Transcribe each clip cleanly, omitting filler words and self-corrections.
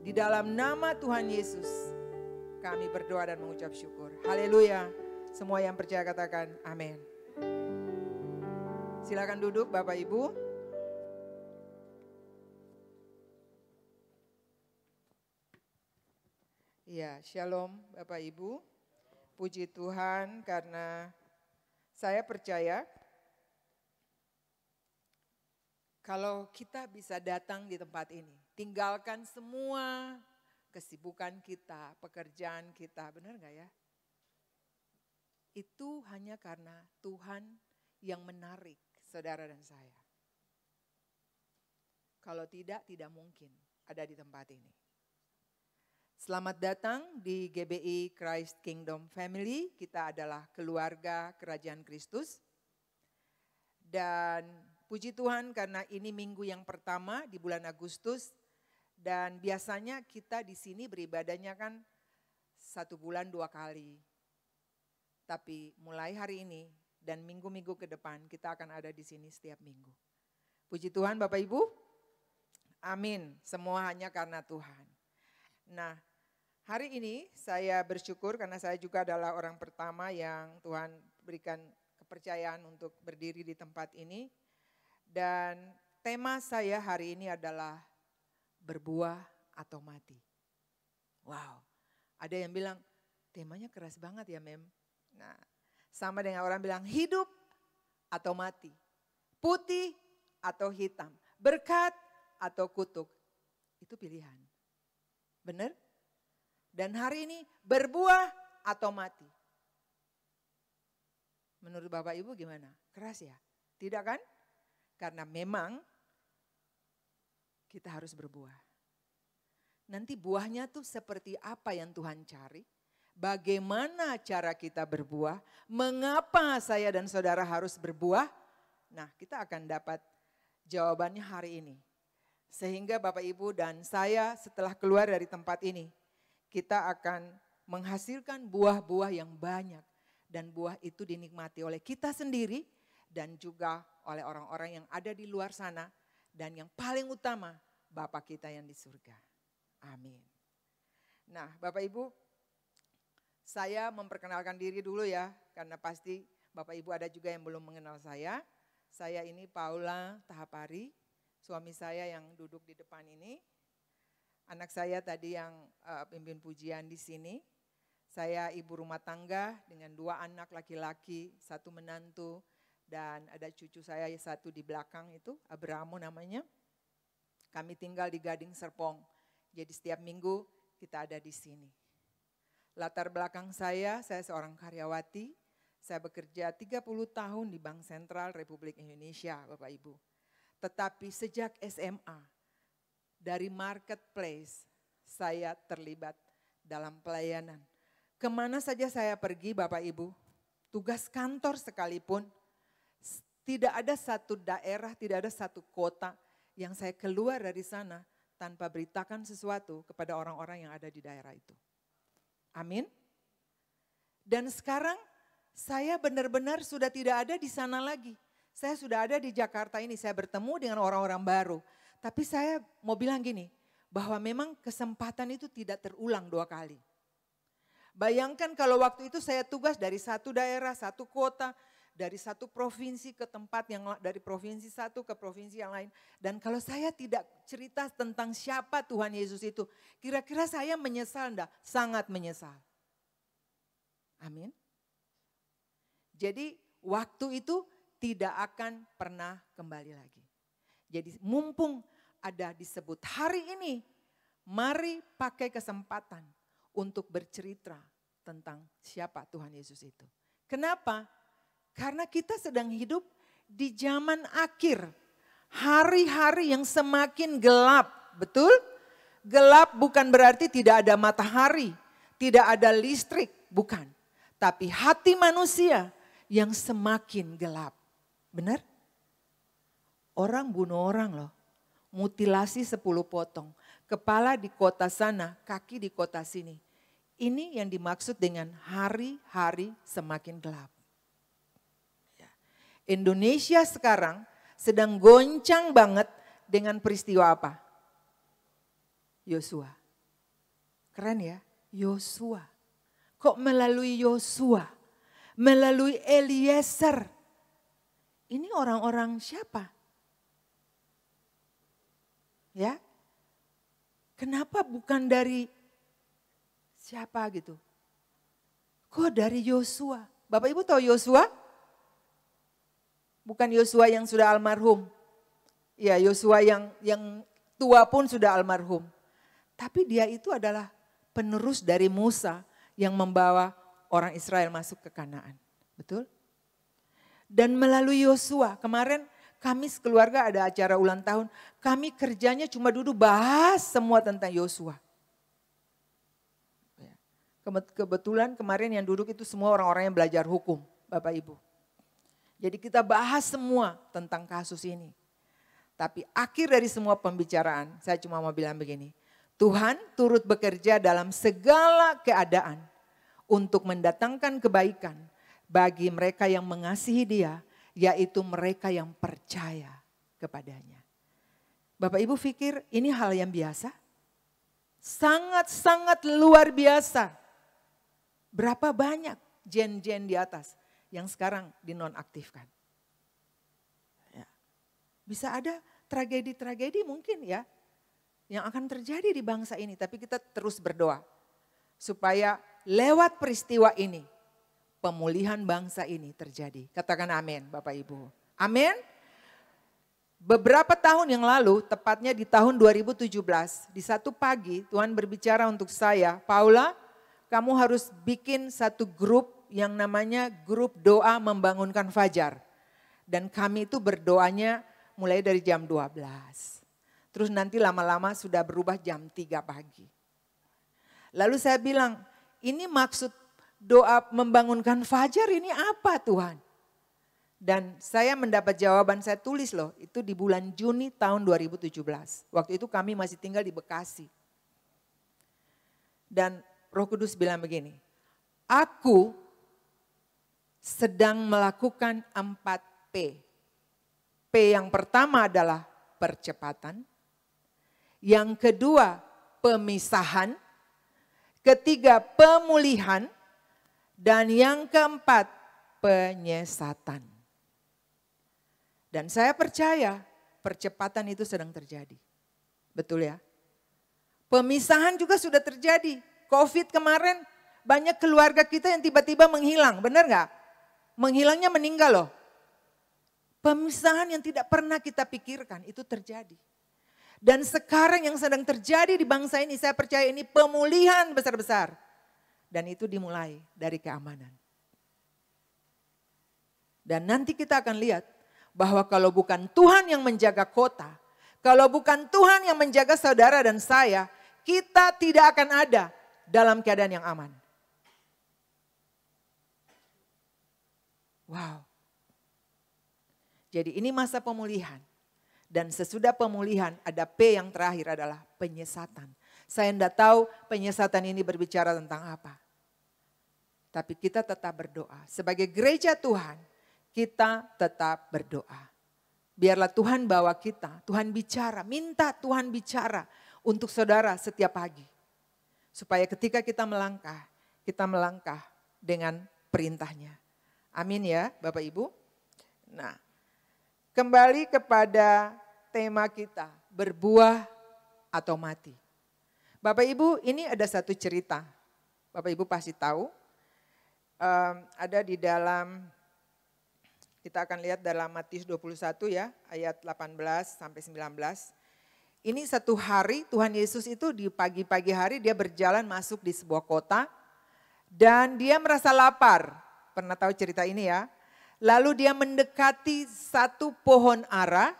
Di dalam nama Tuhan Yesus kami berdoa dan mengucap syukur. Haleluya. Semua yang percaya katakan amin. Silakan duduk Bapak Ibu. Ya, shalom Bapak Ibu. Puji Tuhan karena saya percaya kalau kita bisa datang di tempat ini, tinggalkan semua kesibukan kita, pekerjaan kita, benar gak ya? Itu hanya karena Tuhan yang menarik saudara dan saya. Kalau tidak mungkin ada di tempat ini. Selamat datang di GBI Christ Kingdom Family, kita adalah keluarga Kerajaan Kristus. Dan puji Tuhan karena ini minggu yang pertama di bulan Agustus dan biasanya kita di sini beribadahnya kan 1 bulan 2 kali. Tapi mulai hari ini dan minggu-minggu ke depan kita akan ada di sini setiap minggu. Puji Tuhan Bapak Ibu. Amin. Semua hanya karena Tuhan. Nah, hari ini saya bersyukur karena saya juga adalah orang pertama yang Tuhan berikan kepercayaan untuk berdiri di tempat ini. Dan tema saya hari ini adalah berbuah atau mati. Wow, ada yang bilang temanya keras banget ya Mem. Nah, sama dengan orang bilang hidup atau mati, putih atau hitam, berkat atau kutuk. Itu pilihan, benar? Dan hari ini berbuah atau mati. Menurut Bapak Ibu gimana? Keras ya? Tidak kan? Karena memang kita harus berbuah. Nanti buahnya tuh seperti apa yang Tuhan cari? Bagaimana cara kita berbuah? Mengapa saya dan saudara harus berbuah? Nah, kita akan dapat jawabannya hari ini. Sehingga Bapak Ibu dan saya setelah keluar dari tempat ini, kita akan menghasilkan buah-buah yang banyak. Dan buah itu dinikmati oleh kita sendiri dan juga oleh orang-orang yang ada di luar sana. Dan yang paling utama, Bapa kita yang di surga. Amin. Nah Bapak Ibu, saya memperkenalkan diri dulu ya. Karena pasti Bapak Ibu ada juga yang belum mengenal saya. Saya ini Paula Tahapari, suami saya yang duduk di depan ini. Anak saya tadi yang pimpin pujian di sini. Saya ibu rumah tangga dengan 2 anak laki-laki, 1 menantu. Dan ada cucu saya 1 di belakang itu, Abramo namanya. Kami tinggal di Gading Serpong. Jadi setiap minggu kita ada di sini. Latar belakang saya seorang karyawati. Saya bekerja 30 tahun di Bank Sentral Republik Indonesia, Bapak Ibu. Tetapi sejak SMA, dari marketplace, saya terlibat dalam pelayanan. Kemana saja saya pergi Bapak Ibu, tugas kantor sekalipun, tidak ada satu daerah, tidak ada satu kota yang saya keluar dari sana tanpa beritakan sesuatu kepada orang-orang yang ada di daerah itu. Amin. Dan sekarang saya benar-benar sudah tidak ada di sana lagi. Saya sudah ada di Jakarta ini, saya bertemu dengan orang-orang baru. Tapi saya mau bilang gini, bahwa memang kesempatan itu tidak terulang 2 kali. Bayangkan kalau waktu itu saya tugas dari satu daerah, satu kota, dari satu provinsi ke tempat yang dari provinsi satu ke provinsi yang lain. Dan kalau saya tidak cerita tentang siapa Tuhan Yesus itu, kira-kira saya menyesal enggak? Sangat menyesal. Amin. Jadi waktu itu tidak akan pernah kembali lagi. Jadi mumpung ada disebut hari ini, mari pakai kesempatan untuk bercerita tentang siapa Tuhan Yesus itu. Kenapa? Karena kita sedang hidup di zaman akhir. Hari-hari yang semakin gelap, betul? Gelap bukan berarti tidak ada matahari, tidak ada listrik, bukan. Tapi hati manusia yang semakin gelap. Benar? Orang bunuh orang loh. Mutilasi 10 potong. Kepala di kota sana, kaki di kota sini. Ini yang dimaksud dengan hari-hari semakin gelap. Indonesia sekarang sedang goncang banget dengan peristiwa apa? Yosua. Keren ya, Yosua. Kok melalui Yosua? Melalui Eliezer. Ini orang-orang siapa? Ya, kenapa bukan dari siapa gitu? Kok dari Yosua? Bapak Ibu tahu Yosua? Bukan Yosua yang sudah almarhum. Ya, Yosua yang tua pun sudah almarhum. Tapi dia itu adalah penerus dari Musa yang membawa orang Israel masuk ke Kanaan. Betul? Dan melalui Yosua, kemarin kami sekeluarga ada acara ulang tahun. Kami kerjanya cuma duduk bahas semua tentang Yosua. Kebetulan kemarin yang duduk itu semua orang-orang yang belajar hukum, Bapak Ibu. Jadi kita bahas semua tentang kasus ini. Tapi akhir dari semua pembicaraan, saya cuma mau bilang begini. Tuhan turut bekerja dalam segala keadaan untuk mendatangkan kebaikan bagi mereka yang mengasihi Dia, yaitu mereka yang percaya kepadanya. Bapak Ibu pikir ini hal yang biasa? Sangat-sangat luar biasa. Berapa banyak gen-gen di atas yang sekarang dinonaktifkan? Ya. Bisa ada tragedi-tragedi mungkin ya yang akan terjadi di bangsa ini. Tapi kita terus berdoa supaya lewat peristiwa ini pemulihan bangsa ini terjadi. Katakan amin Bapak Ibu. Amin. Beberapa tahun yang lalu, tepatnya di tahun 2017, di satu pagi Tuhan berbicara untuk saya, Paula, kamu harus bikin satu grup yang namanya grup doa membangunkan fajar. Dan kami itu berdoanya mulai dari jam 12. Terus nanti lama-lama sudah berubah jam 3 pagi. Lalu saya bilang, ini maksud doa membangunkan fajar ini apa Tuhan? Dan saya mendapat jawaban, saya tulis loh, itu di bulan Juni tahun 2017. Waktu itu kami masih tinggal di Bekasi. Dan Roh Kudus bilang begini, aku sedang melakukan 4P. P yang pertama adalah percepatan. Yang kedua pemisahan. Ketiga pemulihan. Dan yang keempat penyesatan. Dan saya percaya percepatan itu sedang terjadi. Betul ya? Pemisahan juga sudah terjadi. COVID kemarin banyak keluarga kita yang tiba-tiba menghilang, benar gak? Menghilangnya meninggal loh. Pemisahan yang tidak pernah kita pikirkan itu terjadi. Dan sekarang yang sedang terjadi di bangsa ini, saya percaya ini pemulihan besar-besar. Dan itu dimulai dari keamanan. Dan nanti kita akan lihat bahwa kalau bukan Tuhan yang menjaga kota, kalau bukan Tuhan yang menjaga saudara dan saya, kita tidak akan ada dalam keadaan yang aman. Wow. Jadi ini masa pemulihan. Dan sesudah pemulihan ada P yang terakhir adalah penyesatan. Saya tidak tahu penyesatan ini berbicara tentang apa. Tapi kita tetap berdoa. Sebagai gereja Tuhan, kita tetap berdoa. Biarlah Tuhan bawa kita, Tuhan bicara, minta Tuhan bicara untuk saudara setiap pagi. Supaya ketika kita melangkah dengan perintahnya. Amin ya Bapak Ibu. Nah, kembali kepada tema kita, berbuah atau mati. Bapak Ibu, ini ada satu cerita. Bapak Ibu pasti tahu. Ada di dalam, kita akan lihat dalam Matius 21 ya, ayat 18 sampai 19. Ini satu hari Tuhan Yesus itu di pagi-pagi hari dia berjalan masuk di sebuah kota. Dan dia merasa lapar, pernah tahu cerita ini ya. Lalu dia mendekati satu pohon ara.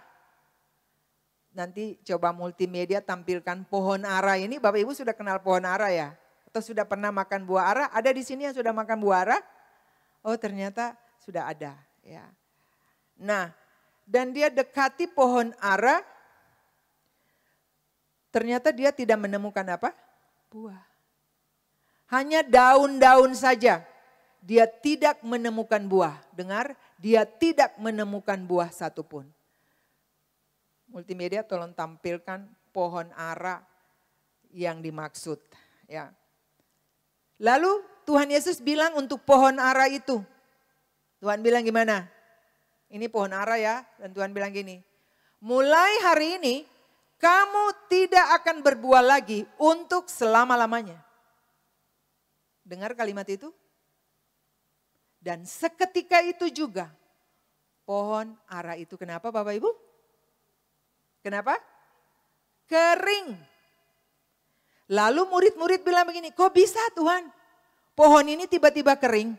Nanti coba multimedia tampilkan pohon ara ini. Bapak Ibu sudah kenal pohon ara ya? Atau sudah pernah makan buah ara? Ada di sini yang sudah makan buah ara? Oh ternyata sudah ada ya. Nah dan dia dekati pohon ara. Ternyata dia tidak menemukan apa? Buah. Hanya daun-daun saja. Dia tidak menemukan buah. Dengar, dia tidak menemukan buah satupun. Multimedia tolong tampilkan pohon ara yang dimaksud. Ya. Lalu Tuhan Yesus bilang untuk pohon ara itu. Tuhan bilang gimana? Ini pohon ara ya. Dan Tuhan bilang gini. Mulai hari ini kamu tidak akan berbuah lagi untuk selama-lamanya. Dengar kalimat itu? Dan seketika itu juga pohon ara itu kenapa Bapak Ibu? Kenapa? Kering. Lalu murid-murid bilang begini, kok bisa Tuhan? Pohon ini tiba-tiba kering.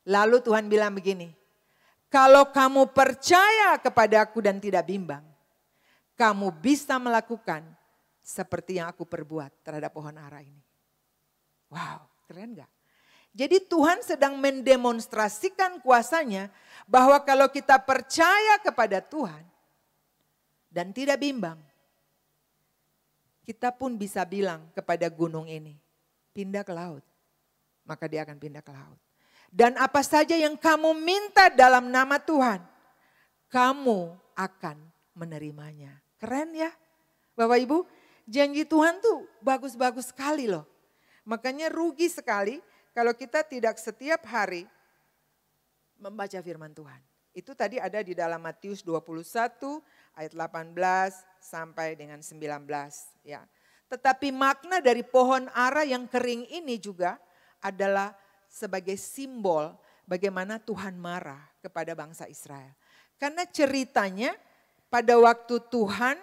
Lalu Tuhan bilang begini, kalau kamu percaya kepadaku dan tidak bimbang, kamu bisa melakukan seperti yang aku perbuat terhadap pohon ara ini. Wow, keren gak? Jadi Tuhan sedang mendemonstrasikan kuasanya bahwa kalau kita percaya kepada Tuhan dan tidak bimbang, kita pun bisa bilang kepada gunung ini, pindah ke laut. Maka dia akan pindah ke laut. Dan apa saja yang kamu minta dalam nama Tuhan, kamu akan menerimanya. Keren ya Bapak Ibu, janji Tuhan tuh bagus-bagus sekali loh. Makanya rugi sekali kalau kita tidak setiap hari membaca firman Tuhan. Itu tadi ada di dalam Matius 21 ayat 18 sampai dengan 19 ya. Tetapi makna dari pohon ara yang kering ini juga adalah sebagai simbol bagaimana Tuhan marah kepada bangsa Israel. Karena ceritanya pada waktu Tuhan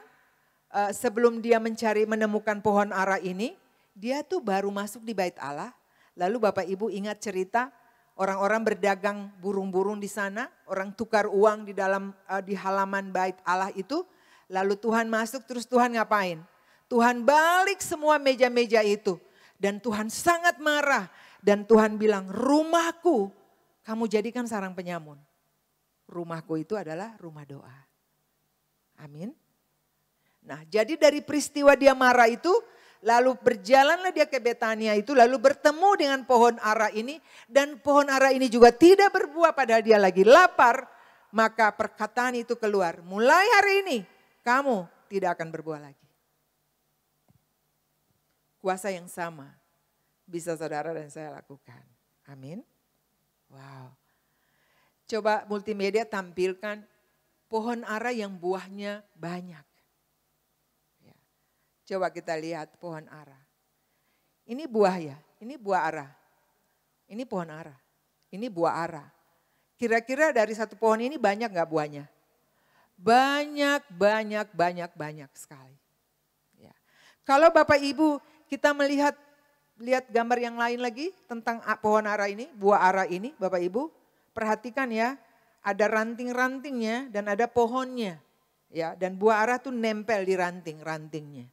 sebelum dia menemukan pohon ara ini, dia tuh baru masuk di bait Allah. Lalu Bapak Ibu ingat cerita orang-orang berdagang burung-burung di sana, orang tukar uang di halaman bait Allah itu. Lalu Tuhan masuk, terus Tuhan ngapain? Tuhan balik semua meja-meja itu dan Tuhan sangat marah dan Tuhan bilang, "Rumahku kamu jadikan sarang penyamun." Rumahku itu adalah rumah doa. Amin. Nah, jadi dari peristiwa dia marah itu, lalu berjalanlah dia ke Betania itu, lalu bertemu dengan pohon ara ini. Dan pohon ara ini juga tidak berbuah padahal dia lagi lapar. Maka perkataan itu keluar, mulai hari ini kamu tidak akan berbuah lagi. Kuasa yang sama bisa saudara dan saya lakukan. Amin. Wow. Coba multimedia tampilkan pohon ara yang buahnya banyak. Coba kita lihat pohon ara. Ini buah ya, ini buah ara. Ini pohon ara, ini buah ara. Kira-kira dari satu pohon ini banyak gak buahnya? Banyak sekali. Ya. Kalau Bapak Ibu kita lihat gambar yang lain lagi tentang pohon ara ini, buah ara ini Bapak Ibu. Perhatikan ya, ada ranting-rantingnya dan ada pohonnya. Ya, dan buah ara tuh nempel di ranting-rantingnya.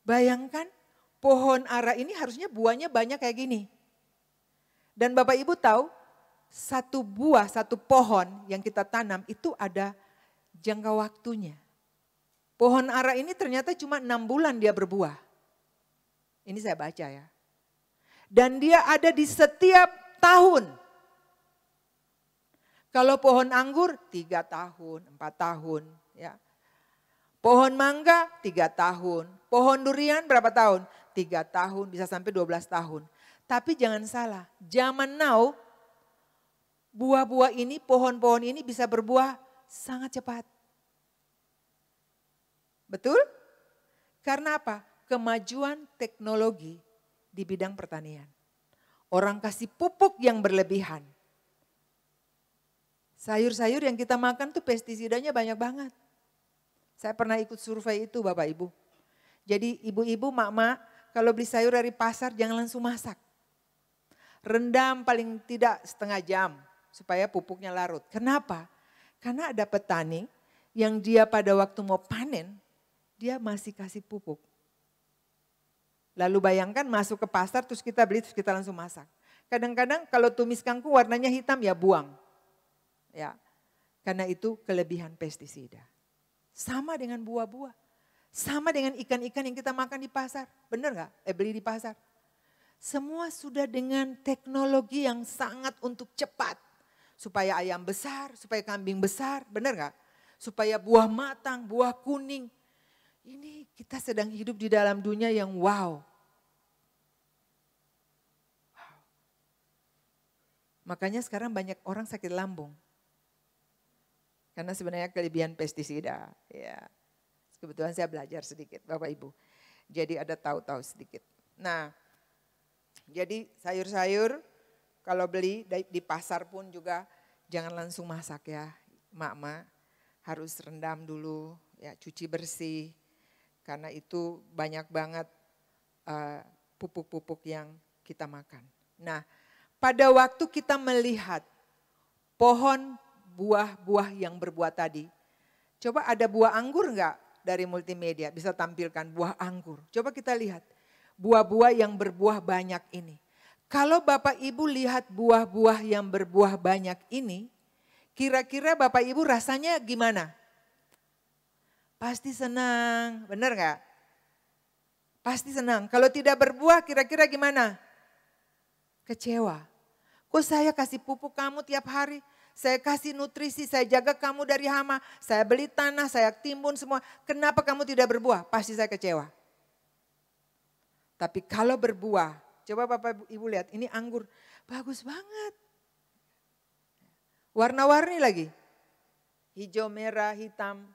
Bayangkan pohon ara ini harusnya buahnya banyak kayak gini. Dan Bapak Ibu tahu satu buah, satu pohon yang kita tanam itu ada jangka waktunya. Pohon ara ini ternyata cuma 6 bulan dia berbuah. Ini saya baca ya. Dan dia ada di setiap tahun. Kalau pohon anggur 3 tahun, 4 tahun ya. Pohon mangga 3 tahun, pohon durian berapa tahun? 3 tahun, bisa sampai 12 tahun. Tapi jangan salah, zaman now buah-buah ini, pohon-pohon ini bisa berbuah sangat cepat. Betul? Karena apa? Kemajuan teknologi di bidang pertanian. Orang kasih pupuk yang berlebihan. Sayur-sayur yang kita makan tuh pestisidanya banyak banget. Saya pernah ikut survei itu Bapak Ibu. Jadi ibu-ibu, mak-mak kalau beli sayur dari pasar jangan langsung masak. Rendam paling tidak setengah jam supaya pupuknya larut. Kenapa? Karena ada petani yang dia pada waktu mau panen, dia masih kasih pupuk. Lalu bayangkan masuk ke pasar terus kita beli terus kita langsung masak. Kadang-kadang kalau tumis kangkung warnanya hitam ya buang. Ya, karena itu kelebihan pestisida. Sama dengan buah-buah. Sama dengan ikan-ikan yang kita makan di pasar. Benar gak? Beli di pasar. Semua sudah dengan teknologi yang sangat untuk cepat. Supaya ayam besar, supaya kambing besar. Benar gak? Supaya buah matang, buah kuning. Ini kita sedang hidup di dalam dunia yang wow. Makanya sekarang banyak orang sakit lambung. Karena sebenarnya kelebihan pestisida. Ya. Kebetulan saya belajar sedikit Bapak Ibu. Jadi ada tahu-tahu sedikit. Nah, jadi sayur-sayur kalau beli di pasar pun juga jangan langsung masak ya. Mak-mak harus rendam dulu, ya cuci bersih. Karena itu banyak banget pupuk-pupuk yang kita makan. Nah, pada waktu kita melihat pohon buah-buah yang berbuah tadi. Coba ada buah anggur enggak dari multimedia bisa tampilkan buah anggur. Coba kita lihat buah-buah yang berbuah banyak ini. Kalau Bapak Ibu lihat buah-buah yang berbuah banyak ini, kira-kira Bapak Ibu rasanya gimana? Pasti senang, benar enggak? Pasti senang. Kalau tidak berbuah kira-kira gimana? Kecewa. Kok saya kasih pupuk kamu tiap hari? Saya kasih nutrisi, saya jaga kamu dari hama, saya beli tanah, saya timbun semua. Kenapa kamu tidak berbuah? Pasti saya kecewa. Tapi kalau berbuah, coba Bapak Ibu lihat, ini anggur bagus banget. Warna-warni lagi. Hijau, merah, hitam.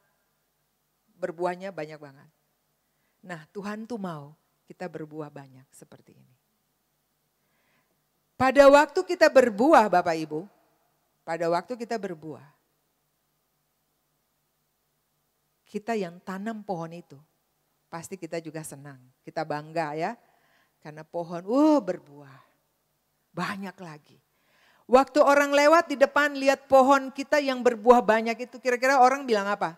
Berbuahnya banyak banget. Nah, Tuhan tuh mau kita berbuah banyak seperti ini. Pada waktu kita berbuah Bapak Ibu, pada waktu kita berbuah, kita yang tanam pohon itu, pasti kita juga senang. Kita bangga ya, karena pohon berbuah. Banyak lagi. Waktu orang lewat di depan lihat pohon kita yang berbuah banyak itu, kira-kira orang bilang apa?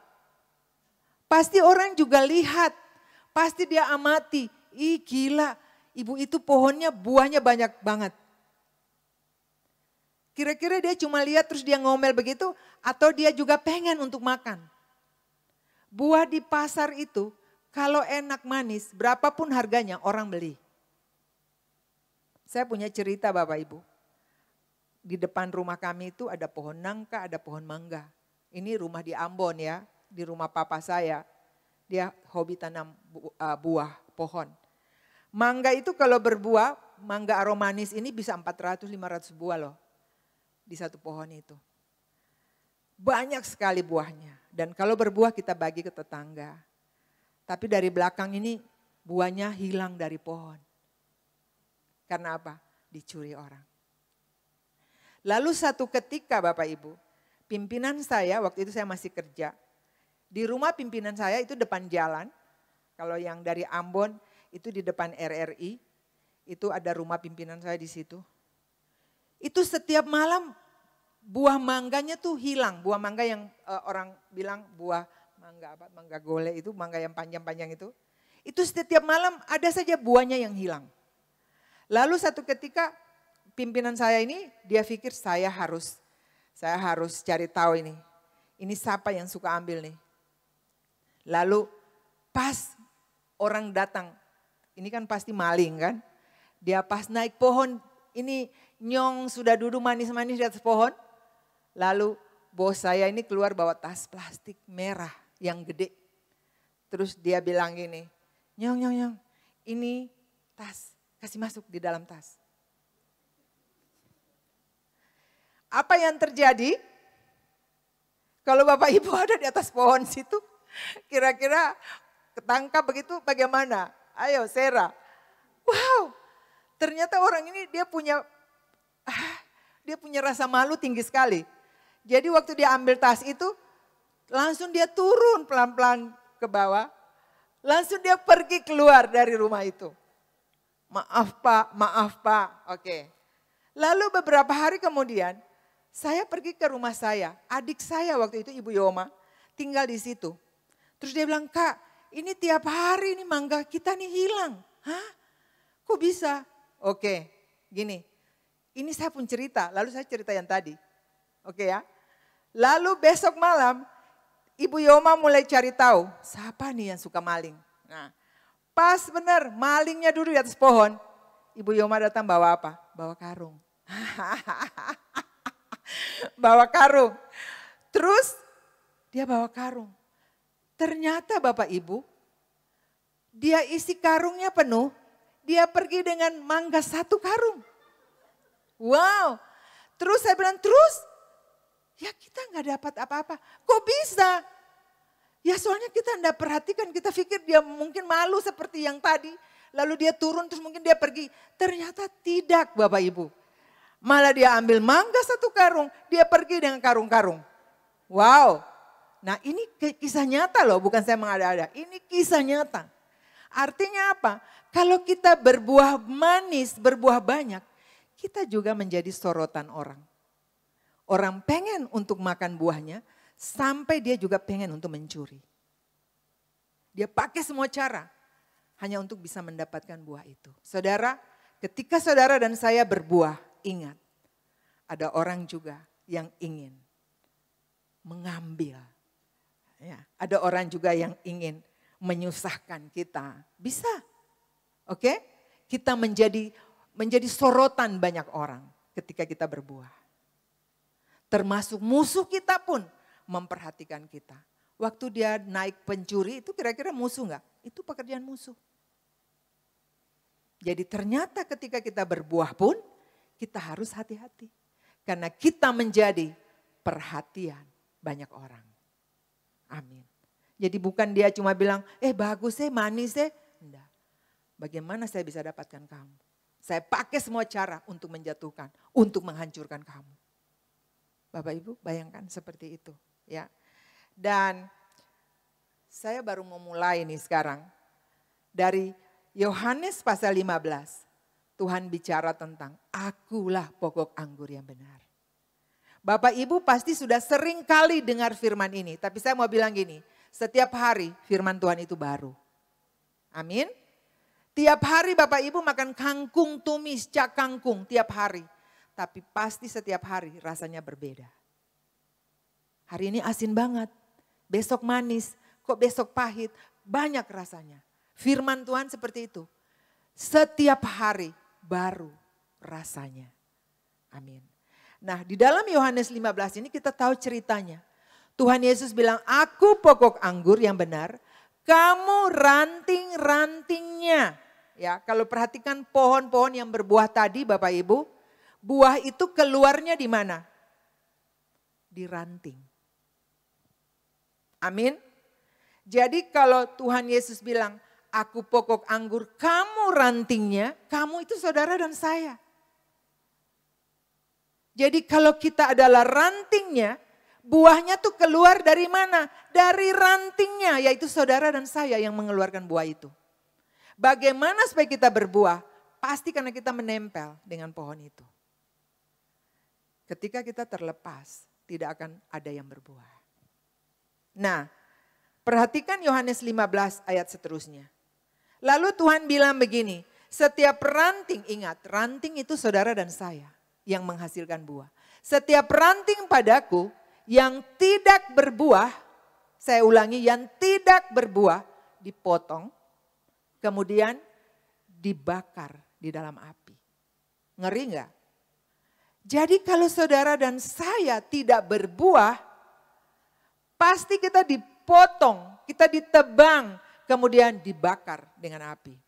Pasti orang juga lihat, pasti dia amati. Ih gila, ibu itu pohonnya buahnya banyak banget. Kira-kira dia cuma lihat terus dia ngomel begitu atau dia juga pengen untuk makan. Buah di pasar itu kalau enak manis berapapun harganya orang beli. Saya punya cerita Bapak Ibu. Di depan rumah kami itu ada pohon nangka, ada pohon mangga. Ini rumah di Ambon ya, di rumah papa saya. Dia hobi tanam buah pohon. Mangga itu kalau berbuah, mangga aromanis ini bisa 400-500 buah loh. Di satu pohon itu. Banyak sekali buahnya. Dan kalau berbuah kita bagi ke tetangga. Tapi dari belakang ini buahnya hilang dari pohon. Karena apa? Dicuri orang. Lalu satu ketika Bapak Ibu, pimpinan saya waktu itu saya masih kerja. Di rumah pimpinan saya itu depan jalan. Kalau yang dari Ambon itu di depan RRI. Itu ada rumah pimpinan saya di situ. Itu setiap malam buah mangganya tuh hilang. Buah mangga yang orang bilang buah mangga apa? Mangga gole itu, mangga yang panjang-panjang itu. Itu setiap malam ada saja buahnya yang hilang. Lalu satu ketika pimpinan saya ini dia pikir saya harus cari tahu ini. Ini siapa yang suka ambil nih. Lalu pas orang datang, ini kan pasti maling kan. Dia pas naik pohon, ini nyong sudah duduk manis-manis di atas pohon. Lalu bos saya ini keluar bawa tas plastik merah yang gede. Terus dia bilang gini, nyong, ini tas, kasih masuk di dalam tas. Apa yang terjadi? Kalau Bapak Ibu ada di atas pohon situ, kira-kira ketangkap begitu bagaimana? Ayo Sera. Wow, ternyata orang ini dia punya rasa malu tinggi sekali. Jadi waktu dia ambil tas itu, langsung dia turun pelan-pelan ke bawah. Langsung dia pergi keluar dari rumah itu. Maaf Pak, oke. Lalu beberapa hari kemudian, saya pergi ke rumah saya. Adik saya waktu itu Ibu Yoma tinggal di situ. Terus dia bilang, Kak ini tiap hari ini mangga kita nih hilang. Hah? Kok bisa? Oke, gini. Ini saya pun cerita, lalu saya cerita yang tadi. Oke ya. Lalu besok malam Ibu Yoma mulai cari tahu, siapa nih yang suka maling. Nah, pas benar malingnya duduk di atas pohon. Ibu Yoma datang bawa apa? Bawa karung. Bawa karung. Terus dia bawa karung. Ternyata Bapak Ibu, Dia isi karungnya penuh, dia pergi dengan mangga 1 karung. Wow, terus saya bilang, terus? Ya kita nggak dapat apa-apa. Kok bisa? Ya soalnya kita enggak perhatikan, kita pikir dia mungkin malu seperti yang tadi. Lalu dia turun terus mungkin dia pergi. Ternyata tidak Bapak Ibu. Malah dia ambil mangga 1 karung, dia pergi dengan karung-karung. Wow, nah ini kisah nyata loh, bukan saya mengada-ada. Ini kisah nyata. Artinya apa? Kalau kita berbuah manis, berbuah banyak, kita juga menjadi sorotan orang. Orang pengen untuk makan buahnya, sampai dia juga pengen untuk mencuri. Dia pakai semua cara hanya untuk bisa mendapatkan buah itu. Saudara, ketika saudara dan saya berbuah, ingat ada orang juga yang ingin mengambil. Ya, ada orang juga yang ingin menyusahkan kita. Bisa. Oke? Kita menjadi sorotan banyak orang ketika kita berbuah. Termasuk musuh kita pun memperhatikan kita. Waktu dia naik pencuri itu kira-kira musuh enggak? Itu pekerjaan musuh. Jadi ternyata ketika kita berbuah pun kita harus hati-hati. Karena kita menjadi perhatian banyak orang. Amin. Jadi bukan dia cuma bilang, bagus manis enggak. Bagaimana saya bisa dapatkan kamu? Saya pakai semua cara untuk menjatuhkan, untuk menghancurkan kamu. Bapak Ibu bayangkan seperti itu ya. Dan saya baru mau mulai nih sekarang. Dari Yohanes pasal 15. Tuhan bicara tentang akulah pokok anggur yang benar. Bapak Ibu pasti sudah sering kali dengar firman ini. Tapi saya mau bilang gini, setiap hari firman Tuhan itu baru. Amin. Tiap hari Bapak Ibu makan kangkung tumis, cak kangkung tiap hari. Tapi pasti setiap hari rasanya berbeda. Hari ini asin banget, besok manis, kok besok pahit, banyak rasanya. Firman Tuhan seperti itu. Setiap hari baru rasanya. Amin. Nah di dalam Yohanes 15 ini kita tahu ceritanya. Tuhan Yesus bilang, aku pokok anggur yang benar, kamu ranting-rantingnya. Ya, kalau perhatikan pohon-pohon yang berbuah tadi Bapak Ibu, buah itu keluarnya di mana? Di ranting. Amin. Jadi kalau Tuhan Yesus bilang, aku pokok anggur, kamu rantingnya, kamu itu saudara dan saya. Jadi kalau kita adalah rantingnya, buahnya tuh keluar dari mana? Dari rantingnya, yaitu saudara dan saya yang mengeluarkan buah itu. Bagaimana supaya kita berbuah? Pasti karena kita menempel dengan pohon itu. Ketika kita terlepas, tidak akan ada yang berbuah. Nah, perhatikan Yohanes 15 ayat seterusnya. Lalu Tuhan bilang begini, setiap ranting, ingat ranting itu saudara dan saya yang menghasilkan buah. Setiap ranting padaku yang tidak berbuah, saya ulangi, yang tidak berbuah dipotong, kemudian dibakar di dalam api. Ngeri enggak? Jadi kalau saudara dan saya tidak berbuah, pasti kita dipotong, kita ditebang, kemudian dibakar dengan api.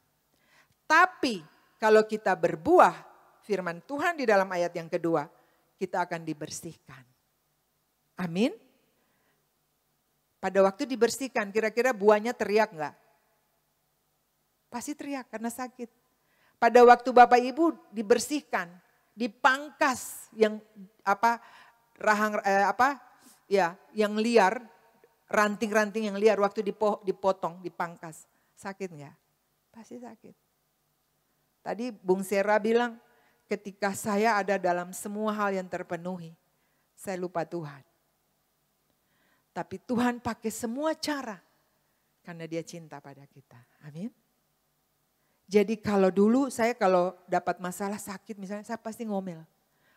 Tapi kalau kita berbuah, firman Tuhan di dalam ayat yang kedua, kita akan dibersihkan. Amin. Pada waktu dibersihkan, kira-kira buahnya teriak enggak? Pasti teriak karena sakit. Pada waktu Bapak Ibu dibersihkan, dipangkas yang yang liar, ranting-ranting yang liar waktu dipotong, dipangkas. Sakit enggak? Pasti sakit. Tadi Bung Sera bilang, ketika saya ada dalam semua hal yang terpenuhi, saya lupa Tuhan. Tapi Tuhan pakai semua cara karena dia cinta pada kita. Amin. Jadi kalau dulu saya kalau dapat masalah sakit misalnya saya pasti ngomel.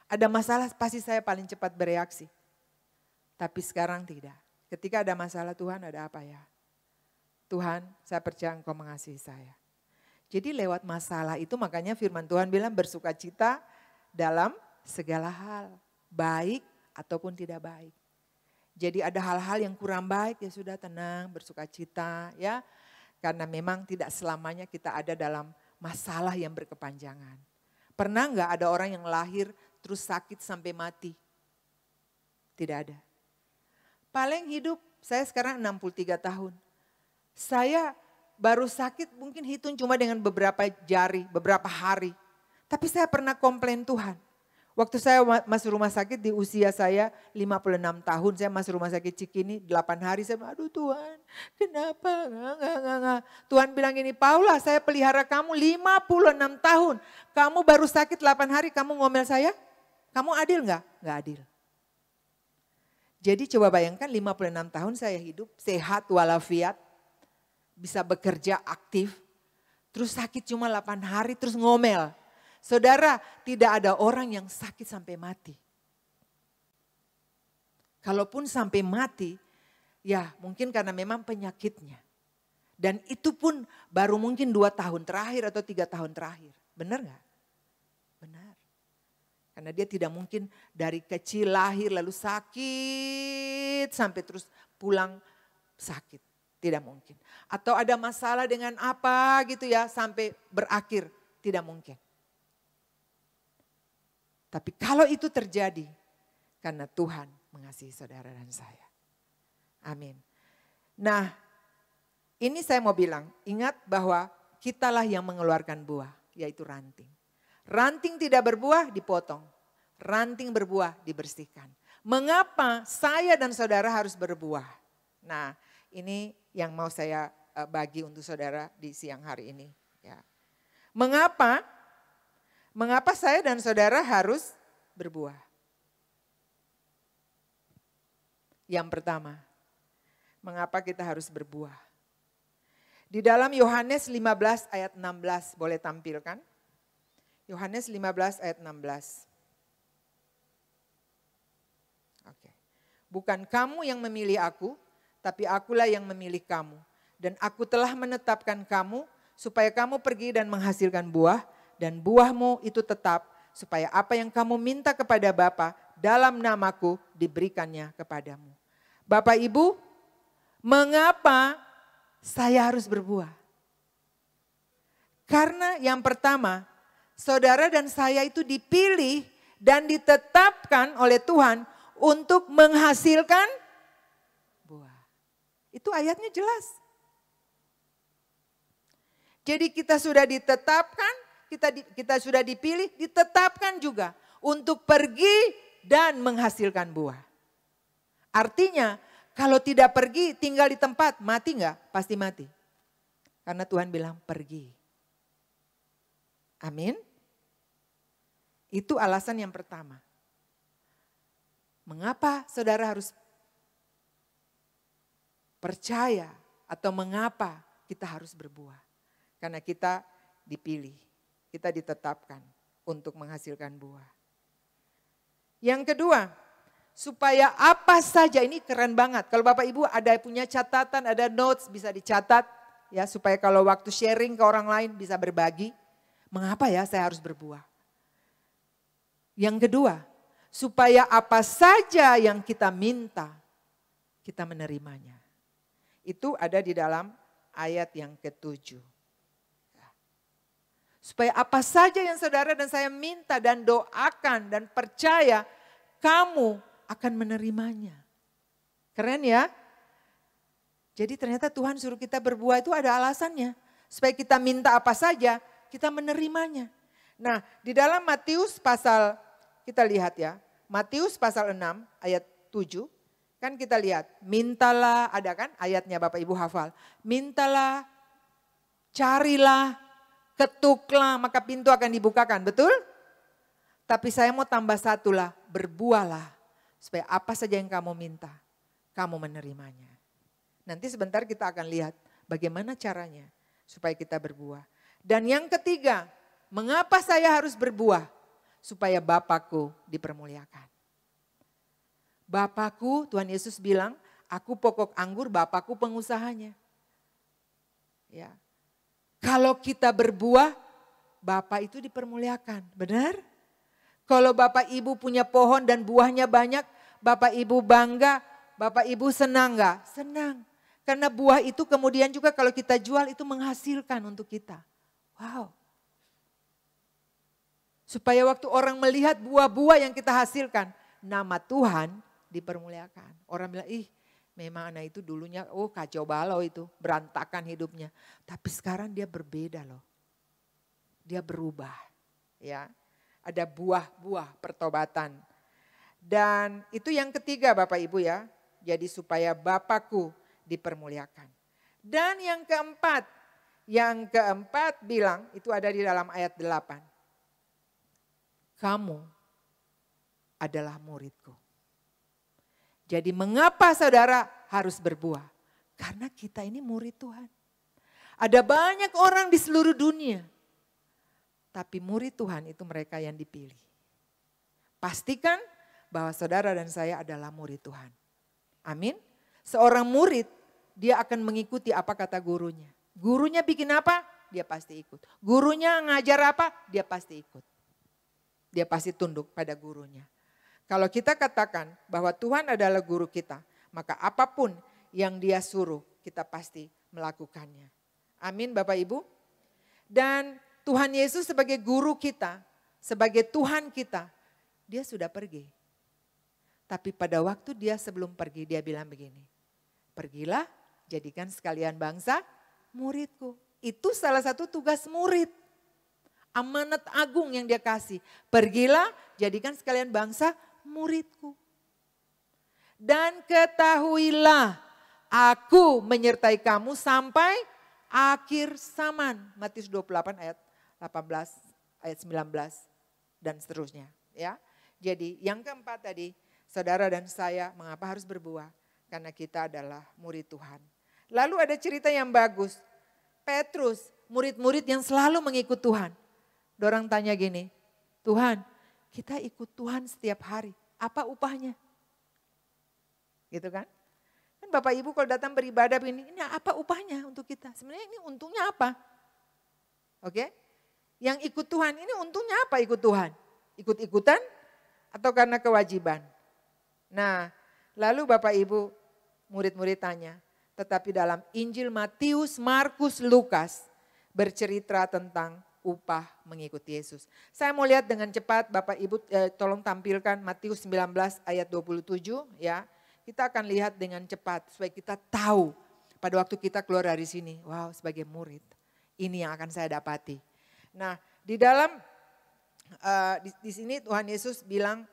Ada masalah pasti saya paling cepat bereaksi. Tapi sekarang tidak. Ketika ada masalah Tuhan ada apa ya? Tuhan saya percaya Engkau mengasihi saya. Jadi lewat masalah itu makanya firman Tuhan bilang bersukacita dalam segala hal. Baik ataupun tidak baik. Jadi ada hal-hal yang kurang baik ya sudah tenang bersukacita ya. Karena memang tidak selamanya kita ada dalam masalah yang berkepanjangan. Pernah nggak ada orang yang lahir terus sakit sampai mati? Tidak ada. Paling hidup, saya sekarang 63 tahun. Saya baru sakit mungkin hitung cuma dengan beberapa jari, beberapa hari. Tapi saya pernah komplain Tuhan. Waktu saya masuk rumah sakit di usia saya 56 tahun, saya masuk rumah sakit Cikini 8 hari, saya bilang, aduh Tuhan kenapa? Nggak. Tuhan bilang gini, Paula saya pelihara kamu 56 tahun, kamu baru sakit 8 hari kamu ngomel saya? Kamu adil nggak? Nggak adil. Jadi coba bayangkan 56 tahun saya hidup sehat walafiat, bisa bekerja aktif, terus sakit cuma 8 hari terus ngomel. Saudara, tidak ada orang yang sakit sampai mati. Kalaupun sampai mati, ya mungkin karena memang penyakitnya. Dan itu pun baru mungkin 2 tahun terakhir atau 3 tahun terakhir. Benar gak? Benar. Karena dia tidak mungkin dari kecil lahir lalu sakit sampai terus pulang sakit. Tidak mungkin. Atau ada masalah dengan apa gitu ya sampai berakhir. Tidak mungkin. Tapi kalau itu terjadi karena Tuhan mengasihi saudara dan saya. Amin. Nah, ini saya mau bilang, ingat bahwa kitalah yang mengeluarkan buah, yaitu ranting. Ranting tidak berbuah dipotong, ranting berbuah dibersihkan. Mengapa saya dan saudara harus berbuah? Nah, ini yang mau saya bagi untuk saudara di siang hari ini. Ya. Mengapa saya dan saudara harus berbuah? Yang pertama, mengapa kita harus berbuah? Di dalam Yohanes 15 ayat 16, boleh tampilkan? Yohanes 15 ayat 16. Oke. Bukan kamu yang memilih aku, tapi akulah yang memilih kamu. Dan aku telah menetapkan kamu supaya kamu pergi dan menghasilkan buah, dan buahmu itu tetap, supaya apa yang kamu minta kepada Bapa dalam namaku diberikannya kepadamu. Bapak Ibu, mengapa saya harus berbuah? Karena yang pertama, saudara dan saya itu dipilih dan ditetapkan oleh Tuhan untuk menghasilkan buah. Itu ayatnya jelas. Jadi kita sudah ditetapkan, kita sudah dipilih, ditetapkan juga untuk pergi dan menghasilkan buah. Artinya kalau tidak pergi tinggal di tempat, mati enggak? Pasti mati. Karena Tuhan bilang pergi. Amin. Itu alasan yang pertama. Mengapa saudara harus percaya atau mengapa kita harus berbuah? Karena kita dipilih. Kita ditetapkan untuk menghasilkan buah. Yang kedua, supaya apa saja, ini keren banget. Kalau Bapak Ibu ada punya catatan, ada notes bisa dicatat. Ya, supaya kalau waktu sharing ke orang lain bisa berbagi. Mengapa ya saya harus berbuah? Yang kedua, supaya apa saja yang kita minta, kita menerimanya. Itu ada di dalam ayat yang ke-7. Supaya apa saja yang saudara dan saya minta dan doakan dan percaya, kamu akan menerimanya. Keren ya? Jadi ternyata Tuhan suruh kita berbuah itu ada alasannya. Supaya kita minta apa saja, kita menerimanya. Nah di dalam Matius pasal, kita lihat ya. Matius pasal 6 ayat 7. Kan kita lihat, mintalah, ada kan ayatnya Bapak Ibu hafal. Mintalah, carilah, ketuklah maka pintu akan dibukakan, betul? Tapi saya mau tambah satu lah, berbuahlah. Supaya apa saja yang kamu minta, kamu menerimanya. Nanti sebentar kita akan lihat bagaimana caranya supaya kita berbuah. Dan yang ketiga, mengapa saya harus berbuah? Supaya Bapakku dipermuliakan. Bapakku, Tuhan Yesus bilang, aku pokok anggur, Bapakku pengusahanya. Ya. Kalau kita berbuah, Bapak itu dipermuliakan, benar? Kalau Bapak Ibu punya pohon dan buahnya banyak, Bapak Ibu bangga, Bapak Ibu senang enggak? Senang. Karena buah itu kemudian juga kalau kita jual itu menghasilkan untuk kita. Wow. Supaya waktu orang melihat buah-buah yang kita hasilkan, nama Tuhan dipermuliakan. Orang bilang, ih memang anak itu dulunya kacau balau itu, berantakan hidupnya. Tapi sekarang dia berbeda loh. Dia berubah. Ya, ada buah-buah pertobatan. Dan itu yang ketiga Bapak Ibu ya. Jadi supaya Bapakku dipermuliakan. Dan yang keempat bilang itu ada di dalam ayat 8. Kamu adalah muridku. Jadi mengapa saudara harus berbuah? Karena kita ini murid Tuhan. Ada banyak orang di seluruh dunia. Tapi murid Tuhan itu mereka yang dipilih. Pastikan bahwa saudara dan saya adalah murid Tuhan. Amin. Seorang murid dia akan mengikuti apa kata gurunya. Gurunya bikin apa? Dia pasti ikut. Gurunya ngajar apa? Dia pasti ikut. Dia pasti tunduk pada gurunya. Kalau kita katakan bahwa Tuhan adalah guru kita, maka apapun yang dia suruh kita pasti melakukannya. Amin Bapak Ibu. Dan Tuhan Yesus sebagai guru kita, sebagai Tuhan kita, dia sudah pergi. Tapi pada waktu dia sebelum pergi dia bilang begini, pergilah jadikan sekalian bangsa muridku. Itu salah satu tugas murid. Amanat agung yang dia kasih. Pergilah jadikan sekalian bangsa muridku. Dan ketahuilah aku menyertai kamu sampai akhir zaman. Matius 28 ayat 18, ayat 19 dan seterusnya. Ya, jadi yang keempat tadi, saudara dan saya mengapa harus berbuah? Karena kita adalah murid Tuhan. Lalu ada cerita yang bagus. Petrus, murid-murid yang selalu mengikut Tuhan. Dorang tanya gini, Tuhan kita ikut Tuhan setiap hari, apa upahnya? Gitu kan? Kan Bapak Ibu kalau datang beribadah ini apa upahnya untuk kita? Sebenarnya ini untungnya apa? Oke? Yang ikut Tuhan ini untungnya apa ikut Tuhan? Ikut-ikutan atau karena kewajiban? Nah, lalu Bapak Ibu murid-murid tanya, tetapi dalam Injil Matius, Markus, Lukas bercerita tentang upah mengikuti Yesus. Saya mau lihat dengan cepat Bapak Ibu tolong tampilkan Matius 19 ayat 27 ya. Kita akan lihat dengan cepat supaya kita tahu pada waktu kita keluar dari sini. Wow, sebagai murid ini yang akan saya dapati. Nah, di dalam di sini Tuhan Yesus bilang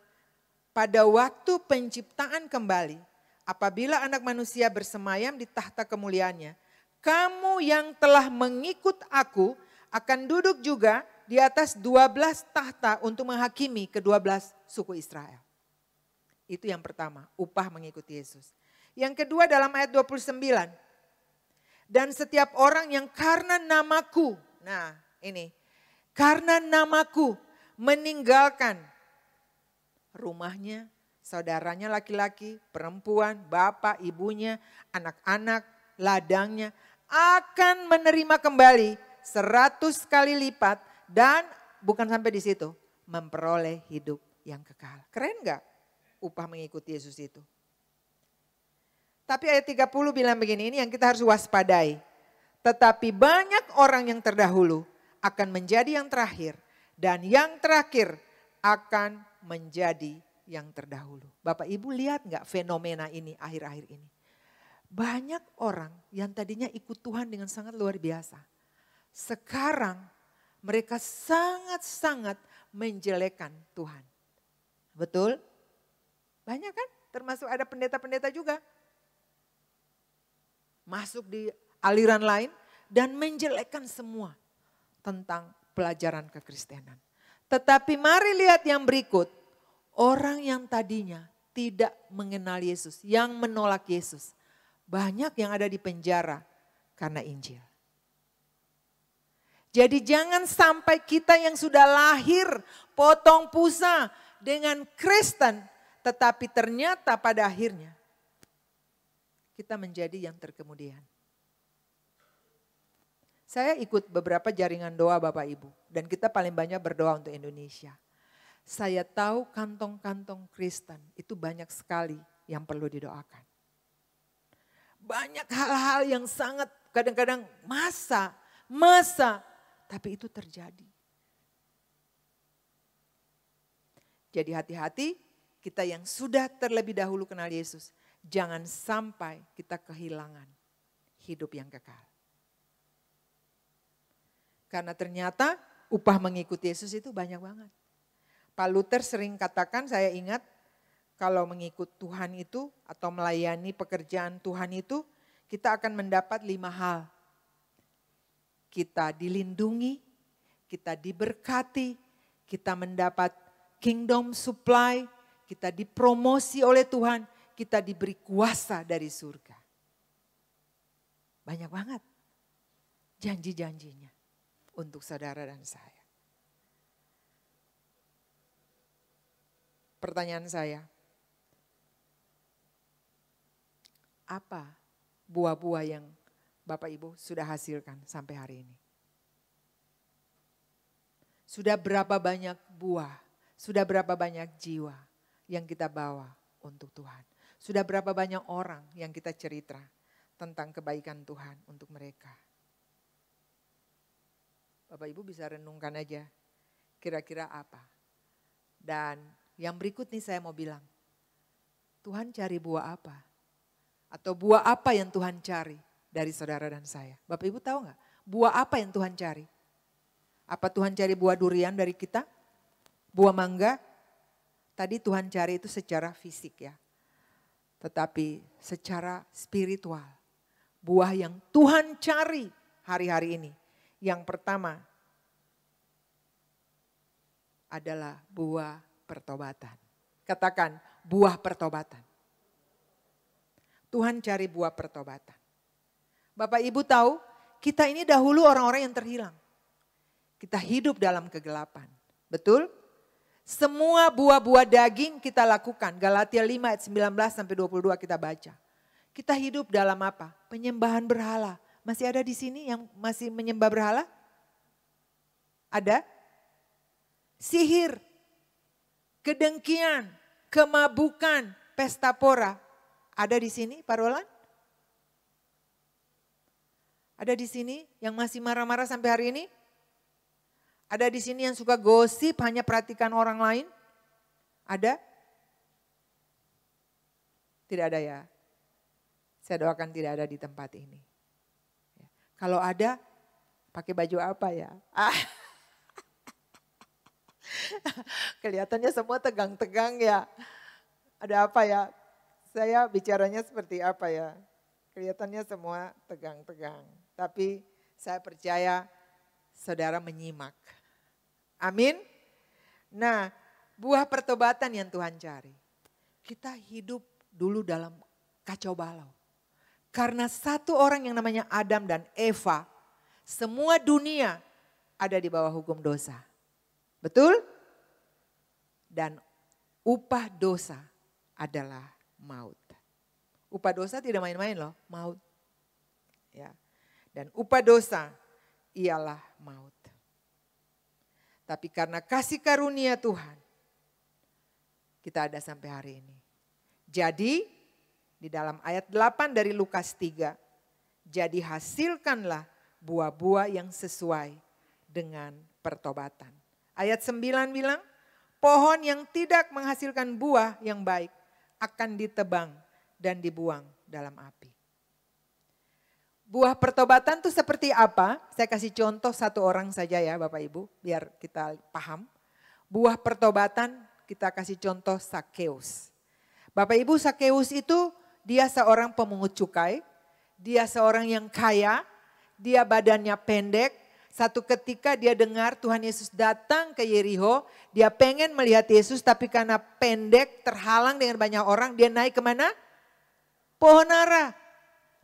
pada waktu penciptaan kembali, apabila anak manusia bersemayam di tahta kemuliaannya, kamu yang telah mengikut aku akan duduk juga di atas 12 tahta untuk menghakimi ke-12 suku Israel. Itu yang pertama, upah mengikuti Yesus. Yang kedua dalam ayat 29. Dan setiap orang yang karena namaku, nah ini, karena namaku meninggalkan rumahnya, saudaranya laki-laki, perempuan, bapak, ibunya, anak-anak, ladangnya, akan menerima kembali 100 kali lipat dan bukan sampai di situ, memperoleh hidup yang kekal. Keren gak upah mengikuti Yesus itu? Tapi ayat 30 bilang begini, ini yang kita harus waspadai. Tetapi banyak orang yang terdahulu akan menjadi yang terakhir dan yang terakhir akan menjadi yang terdahulu. Bapak Ibu lihat gak fenomena ini akhir-akhir ini? Banyak orang yang tadinya ikut Tuhan dengan sangat luar biasa. Sekarang mereka sangat-sangat menjelekan Tuhan. Betul? Banyak kan? Termasuk ada pendeta-pendeta juga. Masuk di aliran lain dan menjelekkan semua tentang pelajaran kekristenan. Tetapi mari lihat yang berikut. Orang yang tadinya tidak mengenal Yesus, yang menolak Yesus. Banyak yang ada di penjara karena Injil. Jadi jangan sampai kita yang sudah lahir potong pusa dengan Kristen. Tetapi ternyata pada akhirnya kita menjadi yang terkemudian. Saya ikut beberapa jaringan doa Bapak Ibu. Dan kita paling banyak berdoa untuk Indonesia. Saya tahu kantong-kantong Kristen itu banyak sekali yang perlu didoakan. Banyak hal-hal yang sangat kadang-kadang masa, tapi itu terjadi. Jadi hati-hati kita yang sudah terlebih dahulu kenal Yesus. Jangan sampai kita kehilangan hidup yang kekal. Karena ternyata upah mengikuti Yesus itu banyak banget. Pak Luther sering katakan, saya ingat, kalau mengikut Tuhan itu atau melayani pekerjaan Tuhan itu, kita akan mendapat 5 hal. Kita dilindungi, kita diberkati, kita mendapat kingdom supply, kita dipromosi oleh Tuhan, kita diberi kuasa dari surga. Banyak banget janji-janjinya untuk saudara dan saya. Pertanyaan saya, apa buah-buah yang Bapak Ibu sudah hasilkan sampai hari ini? Sudah berapa banyak buah, sudah berapa banyak jiwa yang kita bawa untuk Tuhan? Sudah berapa banyak orang yang kita cerita tentang kebaikan Tuhan untuk mereka? Bapak Ibu bisa renungkan aja kira-kira apa. Dan yang berikut nih saya mau bilang, Tuhan cari buah apa? Atau buah apa yang Tuhan cari dari saudara dan saya? Bapak Ibu tahu nggak? Buah apa yang Tuhan cari? Apa Tuhan cari buah durian dari kita? Buah mangga? Tadi Tuhan cari itu secara fisik ya. Tetapi secara spiritual. Buah yang Tuhan cari hari-hari ini. Yang pertama adalah buah pertobatan. Katakan buah pertobatan. Tuhan cari buah pertobatan. Bapak Ibu tahu, kita ini dahulu orang-orang yang terhilang. Kita hidup dalam kegelapan. Betul? Semua buah-buah daging kita lakukan. Galatia 5 ayat 19 sampai 22 kita baca. Kita hidup dalam apa? Penyembahan berhala. Masih ada di sini yang masih menyembah berhala? Ada? Sihir, kedengkian, kemabukan, pesta pora. Ada di sini Pak Roland? Ada di sini yang masih marah-marah sampai hari ini? Ada di sini yang suka gosip, hanya perhatikan orang lain? Ada? Tidak ada ya? Saya doakan tidak ada di tempat ini. Kalau ada, pakai baju apa ya? Kelihatannya semua tegang-tegang ya. Ada apa ya? Saya bicaranya seperti apa ya? Kelihatannya semua tegang-tegang. Tapi saya percaya saudara menyimak. Amin. Nah, buah pertobatan yang Tuhan cari. Kita hidup dulu dalam kacau balau. Karena satu orang yang namanya Adam dan Eva, semua dunia ada di bawah hukum dosa. Betul? Dan upah dosa adalah maut. Upah dosa tidak main-main loh, maut. Ya. Dan upah dosa ialah maut. Tapi karena kasih karunia Tuhan, kita ada sampai hari ini. Jadi di dalam ayat 8 dari Lukas 3, jadi hasilkanlah buah-buah yang sesuai dengan pertobatan. Ayat 9 bilang, pohon yang tidak menghasilkan buah yang baik akan ditebang dan dibuang dalam api. Buah pertobatan itu seperti apa? Saya kasih contoh satu orang saja ya Bapak Ibu, biar kita paham. Buah pertobatan kita kasih contoh Sakeus. Bapak Ibu, Sakeus itu dia seorang pemungut cukai, dia seorang yang kaya, dia badannya pendek. Satu ketika dia dengar Tuhan Yesus datang ke Yeriho, dia pengen melihat Yesus tapi karena pendek terhalang dengan banyak orang, dia naik kemana? Pohon ara.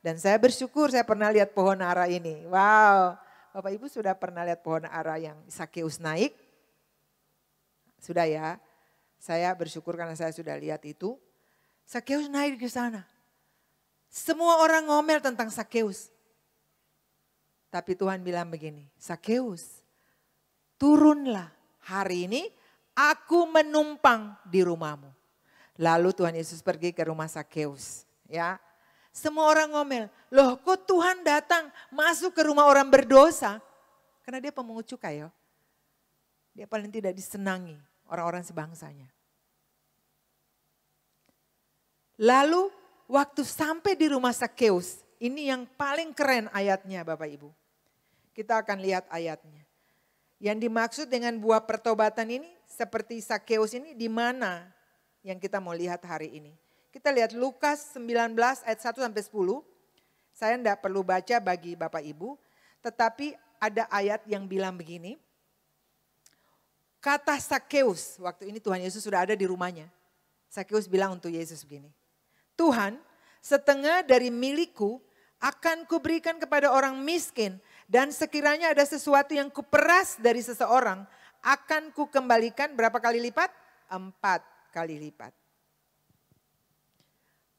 Dan saya bersyukur saya pernah lihat pohon ara ini. Wow, Bapak Ibu sudah pernah lihat pohon ara yang Sakeus naik? Sudah ya, saya bersyukur karena saya sudah lihat itu. Sakeus naik ke sana. Semua orang ngomel tentang Sakeus. Tapi Tuhan bilang begini, Sakeus turunlah hari ini aku menumpang di rumahmu. Lalu Tuhan Yesus pergi ke rumah Sakeus. Ya, Semua orang ngomel, loh kok Tuhan datang masuk ke rumah orang berdosa? Karena dia pemungut cukai ya. Dia paling tidak disenangi orang-orang sebangsanya. Lalu waktu sampai di rumah Sakeus, ini yang paling keren ayatnya Bapak Ibu. Kita akan lihat ayatnya. Yang dimaksud dengan buah pertobatan ini seperti Sakeus ini di mana yang kita mau lihat hari ini. Kita lihat Lukas 19 ayat 1 sampai 10. Saya tidak perlu baca bagi Bapak Ibu, tetapi ada ayat yang bilang begini. Kata Sakeus, waktu ini Tuhan Yesus sudah ada di rumahnya. Sakeus bilang untuk Yesus begini. Tuhan, setengah dari milikku akan kuberikan kepada orang miskin. Dan sekiranya ada sesuatu yang kuperas dari seseorang, akan kukembalikan berapa kali lipat? 4 kali lipat.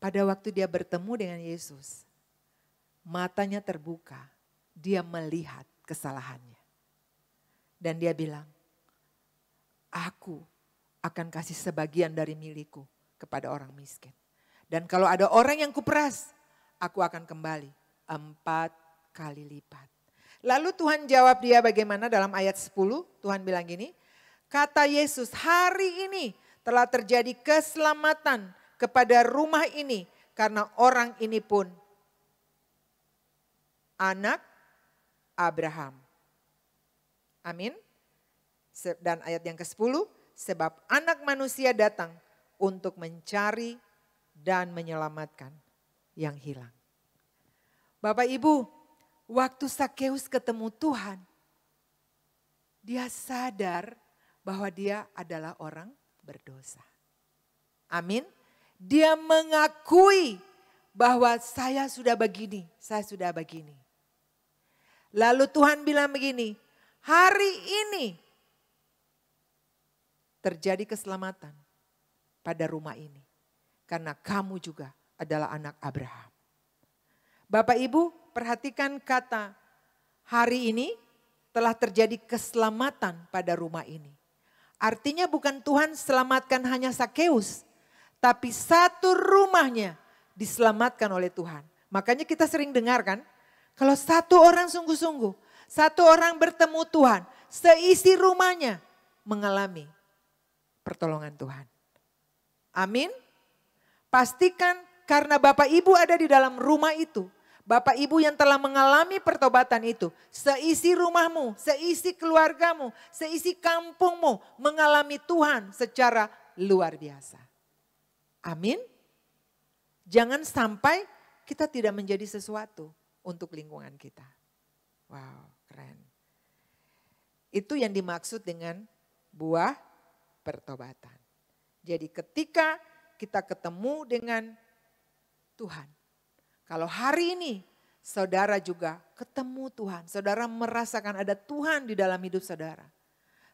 Pada waktu dia bertemu dengan Yesus, matanya terbuka, dia melihat kesalahannya. Dan dia bilang, aku akan kasih sebagian dari milikku kepada orang miskin. Dan kalau ada orang yang kuperas, aku akan kembali 4 kali lipat. Lalu Tuhan jawab dia bagaimana dalam ayat 10, Tuhan bilang gini, kata Yesus, hari ini telah terjadi keselamatan kepada rumah ini karena orang ini pun anak Abraham. Amin. Dan ayat yang ke-10, sebab anak manusia datang untuk mencari dan menyelamatkan yang hilang. Bapak Ibu, waktu Sakeus ketemu Tuhan, dia sadar bahwa dia adalah orang berdosa. Amin. Dia mengakui bahwa saya sudah begini, saya sudah begini. Lalu Tuhan bilang begini, hari ini terjadi keselamatan pada rumah ini. Karena kamu juga adalah anak Abraham. Bapak Ibu perhatikan kata hari ini telah terjadi keselamatan pada rumah ini. Artinya bukan Tuhan selamatkan hanya Sakeus. Tapi satu rumahnya diselamatkan oleh Tuhan. Makanya kita sering dengar kan, kalau satu orang sungguh-sungguh, satu orang bertemu Tuhan, seisi rumahnya mengalami pertolongan Tuhan. Amin. Pastikan karena Bapak Ibu ada di dalam rumah itu. Bapak Ibu yang telah mengalami pertobatan itu. Seisi rumahmu, seisi keluargamu, seisi kampungmu mengalami Tuhan secara luar biasa. Amin. Jangan sampai kita tidak menjadi sesuatu untuk lingkungan kita. Wow, keren. Itu yang dimaksud dengan buah pertobatan. Jadi ketika kita ketemu dengan Tuhan. Kalau hari ini saudara juga ketemu Tuhan. Saudara merasakan ada Tuhan di dalam hidup saudara.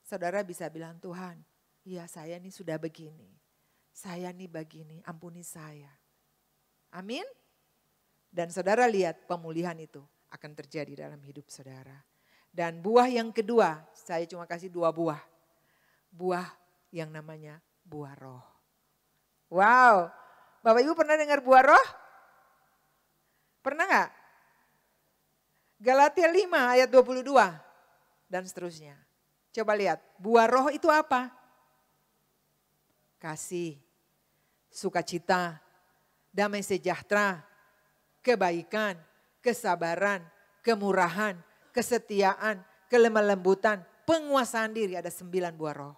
Saudara bisa bilang, Tuhan, ya saya ini sudah begini. Saya nih begini, ampuni saya. Amin. Dan saudara lihat pemulihan itu akan terjadi dalam hidup saudara. Dan buah yang kedua, saya cuma kasih 2 buah. Buah yang namanya buah roh. Wow, Bapak Ibu pernah dengar buah roh? Pernah gak? Galatia 5 ayat 22 dan seterusnya. Coba lihat, buah roh itu apa? Kasih, sukacita, damai sejahtera, kebaikan, kesabaran, kemurahan, kesetiaan, kelemah lembutan, penguasaan diri. Ada 9 buah roh.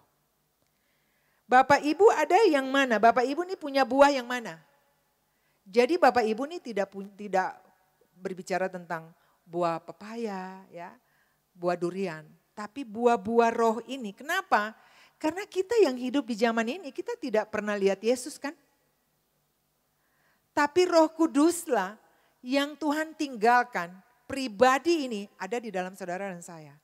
Bapak Ibu ada yang mana? Bapak Ibu ini punya buah yang mana? Jadi Bapak Ibu ini tidak berbicara tentang buah pepaya, ya, buah durian. Tapi buah-buah roh ini, kenapa? Karena kita yang hidup di zaman ini, kita tidak pernah lihat Yesus kan? Tapi Roh Kuduslah yang Tuhan tinggalkan, pribadi ini ada di dalam saudara dan saya.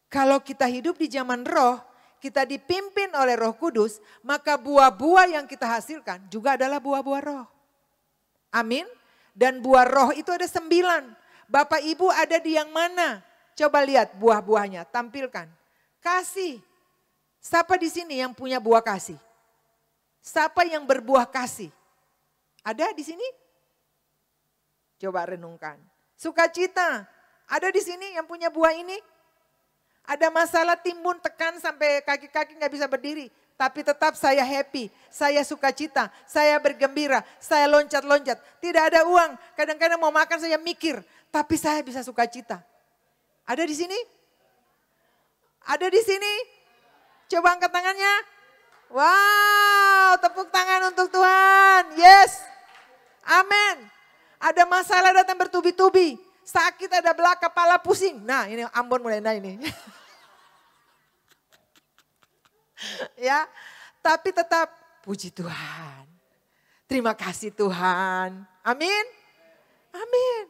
Kalau kita hidup di zaman roh, kita dipimpin oleh Roh Kudus, maka buah-buah yang kita hasilkan juga adalah buah-buah roh. Amin. Dan buah roh itu ada 9. Bapak Ibu ada di yang mana? Coba lihat buah-buahnya, tampilkan. Kasih. Siapa di sini yang punya buah kasih? Siapa yang berbuah kasih? Ada di sini? Coba renungkan. Sukacita, ada di sini yang punya buah ini? Ada masalah timbun tekan sampai kaki-kaki nggak bisa berdiri. Tapi tetap saya happy, saya sukacita, saya bergembira, saya loncat-loncat. Tidak ada uang, kadang-kadang mau makan saya mikir. Tapi saya bisa sukacita. Ada di sini? Ada di sini? Coba angkat tangannya. Wow, tepuk tangan untuk Tuhan. Yes. Amin. Ada masalah datang bertubi-tubi. Sakit ada belak, kepala pusing. Nah ini Ambon mulai naik ini. Ya, tapi tetap puji Tuhan. Terima kasih Tuhan. Amin. Amin.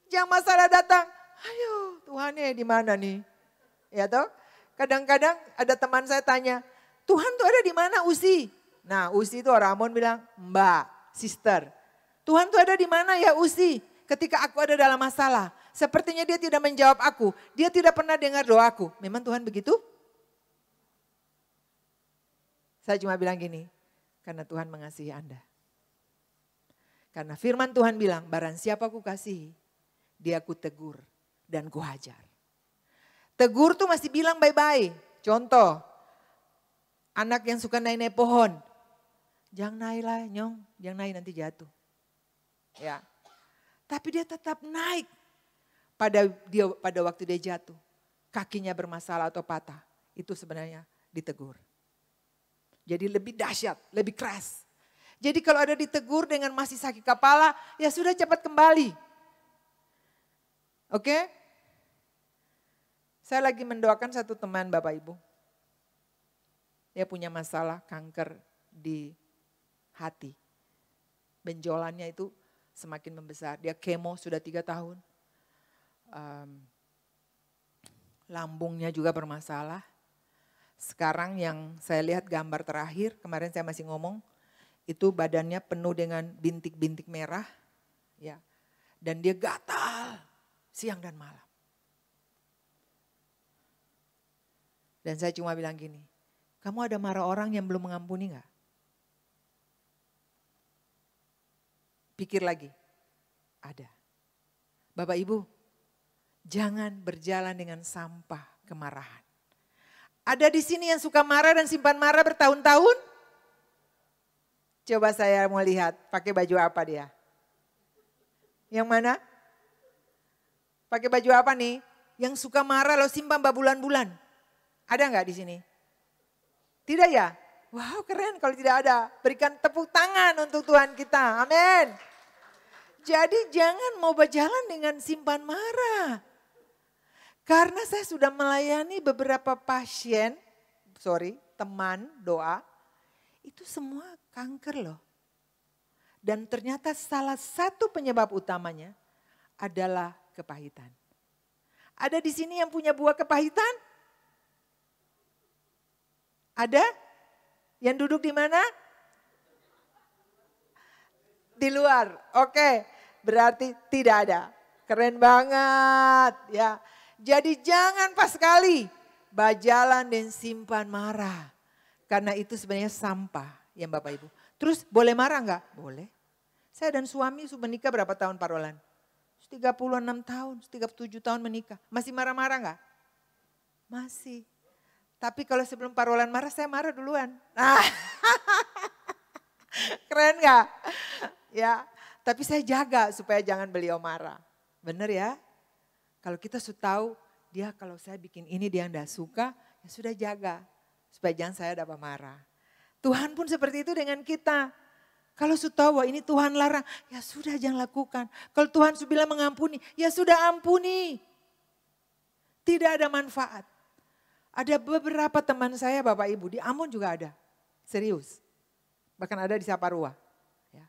Jangan masalah datang. Ayo Tuhannya di mana nih? Ya toh? Kadang-kadang ada teman saya tanya, Tuhan tuh ada di mana Usi? Nah Usi itu orang Ambon bilang, Mbak, sister. Tuhan tuh ada di mana ya Usi? Ketika aku ada dalam masalah. Sepertinya dia tidak menjawab aku. Dia tidak pernah dengar doaku. Memang Tuhan begitu? Saya cuma bilang gini, karena Tuhan mengasihi Anda. Karena firman Tuhan bilang, barang siapa ku kasihi, dia ku tegur dan ku hajar. Tegur tuh masih bilang bye-bye. Contoh, anak yang suka naik-naik pohon. Jangan naik lah nyong, jangan naik nanti jatuh. Ya, tapi dia tetap naik pada waktu dia jatuh. Kakinya bermasalah atau patah, itu sebenarnya ditegur. Jadi lebih dahsyat, lebih keras. Jadi kalau ada ditegur dengan masih sakit kepala, ya sudah cepat kembali. Oke? Saya lagi mendoakan satu teman Bapak Ibu. Dia punya masalah kanker di hati. Benjolannya itu semakin membesar. Dia kemo sudah 3 tahun. Lambungnya juga bermasalah. Sekarang yang saya lihat gambar terakhir, kemarin saya masih ngomong, itu badannya penuh dengan bintik-bintik merah. Ya, dan dia gatal siang dan malam. Dan saya cuma bilang gini, kamu ada marah orang yang belum mengampuni gak? Pikir lagi, ada. Bapak Ibu, jangan berjalan dengan sampah kemarahan. Ada di sini yang suka marah dan simpan marah bertahun-tahun? Coba saya mau lihat, pakai baju apa dia? Yang mana? Pakai baju apa nih? Yang suka marah lo simpan berbulan-bulan. Ada nggak di sini? Tidak ya? Wow keren kalau tidak ada. Berikan tepuk tangan untuk Tuhan kita. Amin. Jadi jangan mau berjalan dengan simpan marah. Karena saya sudah melayani beberapa pasien, teman doa. Itu semua kanker loh. Dan ternyata salah satu penyebab utamanya adalah kepahitan. Ada di sini yang punya buah kepahitan? Ada? Yang duduk di mana? Di luar. Oke, berarti tidak ada. Keren banget ya. Jadi jangan pas sekali berjalan dan simpan marah. Karena itu sebenarnya sampah yang Bapak Ibu. Terus boleh marah enggak? Boleh. Saya dan suami sudah menikah berapa tahun Pak Roland? 36 tahun, 37 tahun menikah. Masih marah-marah enggak? Masih. Tapi kalau sebelum Pak Roland marah, saya marah duluan. Keren gak? Ya, tapi saya jaga supaya jangan beliau marah. Bener ya? Kalau kita sudah tahu, dia kalau saya bikin ini dia enggak suka, ya sudah jaga. Supaya jangan saya dapat marah. Tuhan pun seperti itu dengan kita. Kalau sudah tahu ini Tuhan larang, ya sudah jangan lakukan. Kalau Tuhan sudah bilang mengampuni, ya sudah ampuni. Tidak ada manfaat. Ada beberapa teman saya Bapak Ibu di Ambon juga ada. Serius. Bahkan ada di Saparua. Ya.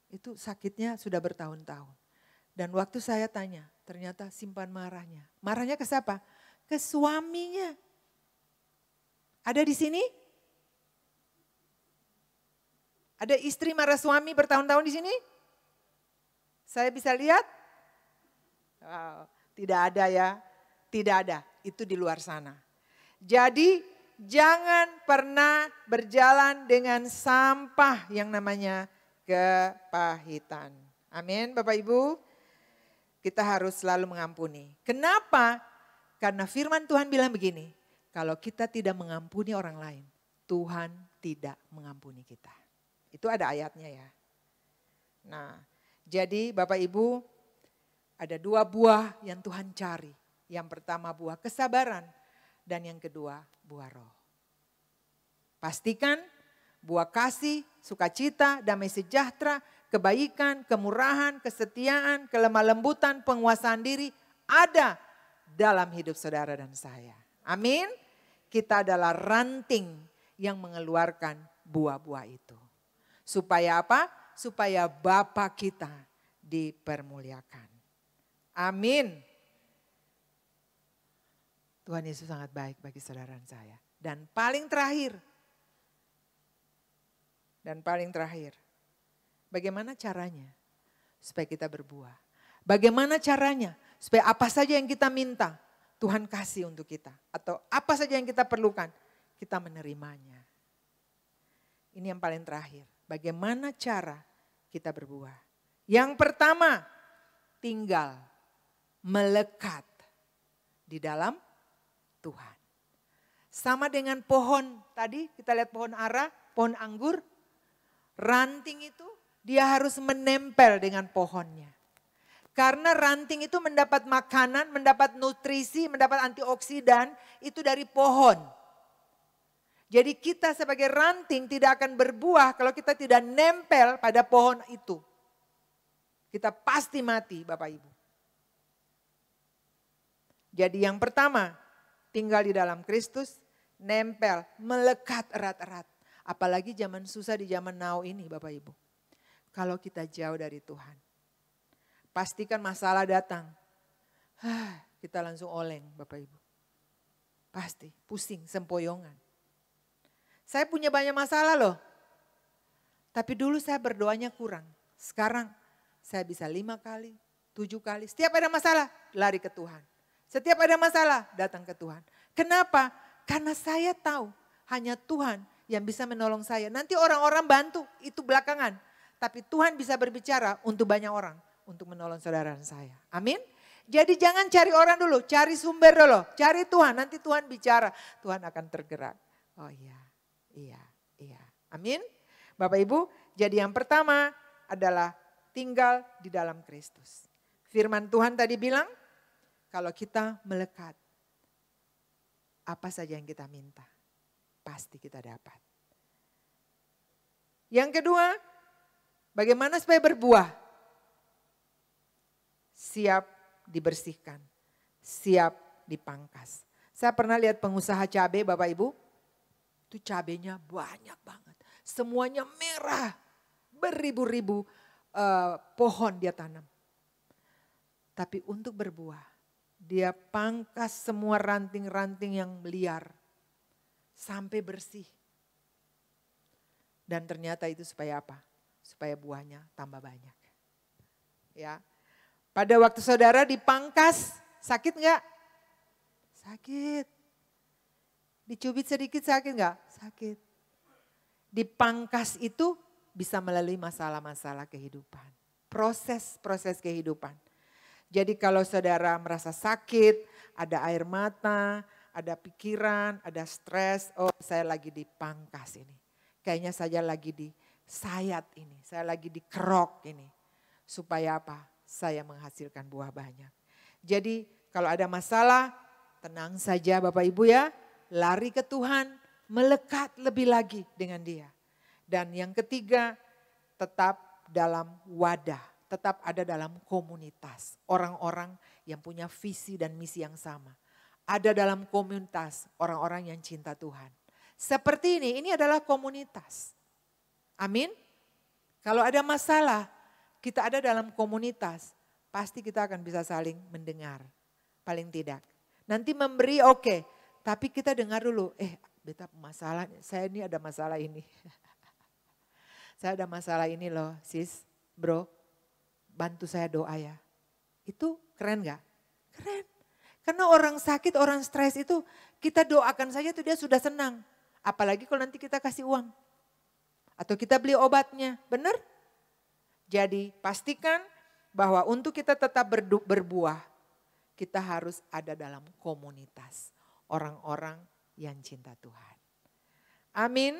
Itu sakitnya sudah bertahun-tahun. Dan waktu saya tanya, ternyata simpan marahnya. Marahnya ke siapa? Ke suaminya. Ada di sini? Ada istri marah suami bertahun-tahun di sini? Saya bisa lihat? Wow, tidak ada ya. Tidak ada. Itu di luar sana. Jadi jangan pernah berjalan dengan sampah yang namanya kepahitan. Amin Bapak Ibu. Kita harus selalu mengampuni. Kenapa? Karena firman Tuhan bilang begini, kalau kita tidak mengampuni orang lain, Tuhan tidak mengampuni kita. Itu ada ayatnya ya. Nah, jadi Bapak Ibu, ada 2 buah yang Tuhan cari. Yang pertama buah kesabaran dan yang kedua buah roh. Pastikan buah kasih, sukacita, damai sejahtera, kebaikan, kemurahan, kesetiaan, kelemah lembutan, penguasaan diri ada dalam hidup saudara dan saya. Amin. Kita adalah ranting yang mengeluarkan buah-buah itu. Supaya apa? Supaya Bapa kita dipermuliakan. Amin. Tuhan Yesus sangat baik bagi saudara dan saya. Dan paling terakhir, bagaimana caranya supaya kita berbuah? Bagaimana caranya supaya apa saja yang kita minta Tuhan kasih untuk kita? Atau apa saja yang kita perlukan, kita menerimanya. Ini yang paling terakhir. Bagaimana cara kita berbuah? Yang pertama, tinggal melekat di dalam Tuhan. Sama dengan pohon tadi, kita lihat pohon ara, pohon anggur. Ranting itu dia harus menempel dengan pohonnya. Karena ranting itu mendapat makanan, mendapat nutrisi, mendapat antioksidan itu dari pohon. Jadi kita sebagai ranting tidak akan berbuah kalau kita tidak nempel pada pohon itu. Kita pasti mati Bapak Ibu. Jadi yang pertama, tinggal di dalam Kristus, nempel, melekat erat-erat. Apalagi zaman susah di zaman now ini Bapak Ibu. Kalau kita jauh dari Tuhan. Pastikan masalah datang. Kita langsung oleng Bapak Ibu. Pasti pusing, sempoyongan. Saya punya banyak masalah loh. Tapi dulu saya berdoanya kurang. Sekarang saya bisa 5 kali, 7 kali. Setiap ada masalah lari ke Tuhan. Setiap ada masalah datang ke Tuhan. Kenapa? Karena saya tahu hanya Tuhan yang bisa menolong saya. Nanti orang-orang bantu, itu belakangan. Tapi Tuhan bisa berbicara untuk banyak orang. Untuk menolong saudara dan saya. Amin. Jadi jangan cari orang dulu, cari sumber dulu. Cari Tuhan, nanti Tuhan bicara. Tuhan akan tergerak. Oh iya. Amin. Bapak Ibu, jadi yang pertama adalah tinggal di dalam Kristus. Firman Tuhan tadi bilang, kalau kita melekat, apa saja yang kita minta, pasti kita dapat. Yang kedua, bagaimana supaya berbuah? Siap dibersihkan, siap dipangkas. Saya pernah lihat pengusaha cabai Bapak Ibu, itu cabainya banyak banget. Semuanya merah, beribu-ribu pohon dia tanam. Tapi untuk berbuah, dia pangkas semua ranting-ranting yang liar sampai bersih. Dan ternyata itu supaya apa? Supaya buahnya tambah banyak. Ya. Pada waktu saudara dipangkas, sakit enggak? Sakit. Dicubit sedikit sakit enggak? Sakit. Dipangkas itu bisa melalui masalah-masalah kehidupan. Proses-proses kehidupan. Jadi kalau saudara merasa sakit, ada air mata, ada pikiran, ada stres, oh saya lagi dipangkas ini. Kayaknya saya lagi disayat ini, saya lagi dikerok ini. Supaya apa? Saya menghasilkan buah banyak. Jadi kalau ada masalah, tenang saja Bapak Ibu ya. Lari ke Tuhan, melekat lebih lagi dengan dia. Dan yang ketiga, tetap dalam wadah. Tetap ada dalam komunitas. Orang-orang yang punya visi dan misi yang sama. Ada dalam komunitas orang-orang yang cinta Tuhan. Seperti ini adalah komunitas. Amin. Kalau ada masalah, kita ada dalam komunitas, pasti kita akan bisa saling mendengar. Paling tidak. Nanti memberi oke, tapi kita dengar dulu, beta masalah, saya ini ada masalah ini. Saya ada masalah ini loh sis, bro, bantu saya doa ya. Itu keren gak? Keren. Karena orang sakit, orang stres itu kita doakan saja tuh dia sudah senang. Apalagi kalau nanti kita kasih uang. Atau kita beli obatnya, benar? Jadi pastikan bahwa untuk kita tetap berbuah, kita harus ada dalam komunitas orang-orang yang cinta Tuhan. Amin.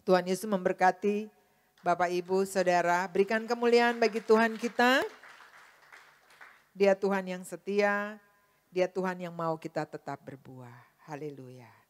Tuhan Yesus memberkati Bapak, Ibu, Saudara. Berikan kemuliaan bagi Tuhan kita. Dia Tuhan yang setia, Dia Tuhan yang mau kita tetap berbuah. Haleluya.